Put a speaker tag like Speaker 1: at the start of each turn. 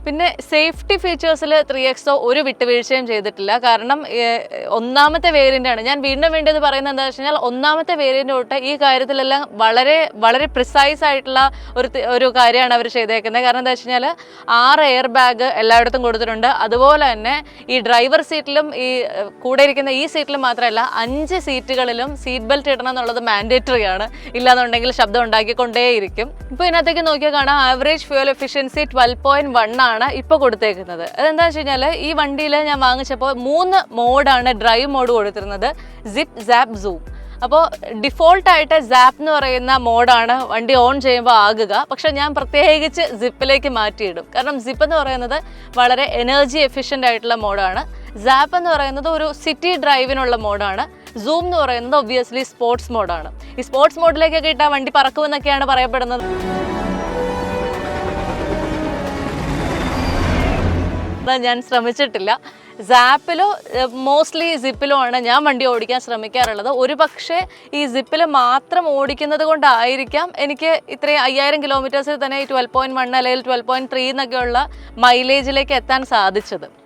Speaker 1: പിന്നെ safety ഫീച്ചേഴ്സിൽ 3XO ഒരു വിട്ടുവീഴ്ചയും ചെയ്തിട്ടില്ല. കാരണം ഒന്നാമത്തെ വേരിയൻ്റാണ്. ഞാൻ വീണ്ടും ഇത് പറയുന്നത് എന്താ വെച്ച് കഴിഞ്ഞാൽ ഒന്നാമത്തെ വേരിയൻ്റ് തൊട്ട് ഈ കാര്യത്തിലെല്ലാം വളരെ വളരെ പ്രിസൈസ് ആയിട്ടുള്ള ഒരു കാര്യമാണ് അവർ ചെയ്തേക്കുന്നത്. കാരണം എന്താ വെച്ച് കഴിഞ്ഞാൽ 6 എയർ ബാഗ് എല്ലായിടത്തും കൊടുത്തിട്ടുണ്ട്. അതുപോലെ തന്നെ ഈ ഡ്രൈവർ സീറ്റിലും ഈ കൂടെ ഇരിക്കുന്ന ഈ സീറ്റിലും മാത്രമല്ല 5 സീറ്റുകളിലും സീറ്റ് ബെൽറ്റ് ഇടണം എന്നുള്ളത് മാൻഡേറ്ററി ആണ്. ഇല്ലാന്നുണ്ടെങ്കിൽ ശബ്ദം ഉണ്ടാക്കിക്കൊണ്ടേയിരിക്കും. ഇപ്പോൾ ഇതിനകത്തേക്ക് നോക്കിയാൽ കാണാം ആവറേജ് ഫ്യൂൽ എഫിഷ്യൻസി 12.1 ആണ് ഇപ്പോൾ കൊടുത്തേക്കുന്നത്. അതെന്താ വെച്ച് കഴിഞ്ഞാൽ ഈ വണ്ടിയിൽ ഞാൻ വാങ്ങിച്ചപ്പോൾ 3 മോഡാണ് ഡ്രൈവ് മോഡ് കൊടുത്തിരുന്നത്, സിപ്പ്, സാപ്പ്, സൂം. അപ്പോൾ ഡിഫോൾട്ടായിട്ട് സാപ്പ് എന്ന് പറയുന്ന മോഡാണ് വണ്ടി ഓൺ ചെയ്യുമ്പോൾ ആകുക. പക്ഷെ ഞാൻ പ്രത്യേകിച്ച് സിപ്പിലേക്ക് മാറ്റിയിടും. കാരണം സിപ്പ് എന്ന് പറയുന്നത് വളരെ എനർജി എഫിഷ്യൻ്റ് ആയിട്ടുള്ള മോഡാണ്. സാപ്പ് എന്ന് പറയുന്നത് ഒരു സിറ്റി ഡ്രൈവിനുള്ള മോഡാണ്. സൂം എന്ന് പറയുന്നത് ഒബ്വിയസ്ലി സ്പോർട്സ് മോഡാണ്. ഈ സ്പോർട്സ് മോഡിലേക്കൊക്കെ ഇട്ടാൽ വണ്ടി പറക്കുമെന്നൊക്കെയാണ് പറയപ്പെടുന്നത്. ഞാൻ ശ്രമിച്ചിട്ടില്ല. സാപ്പിലോ മോസ്റ്റ്ലി സിപ്പിലോ ആണ് ഞാൻ വണ്ടി ഓടിക്കാൻ ശ്രമിക്കാറുള്ളത്. ഒരു പക്ഷേ ഈ സിപ്പിൽ മാത്രം ഓടിക്കുന്നത് കൊണ്ടായിരിക്കാം എനിക്ക് ഇത്രയും 5000 കിലോമീറ്റേഴ്സിൽ തന്നെ 12.1 അല്ലെങ്കിൽ 12.3 എന്നൊക്കെയുള്ള മൈലേജിലേക്ക് എത്താൻ സാധിച്ചത്.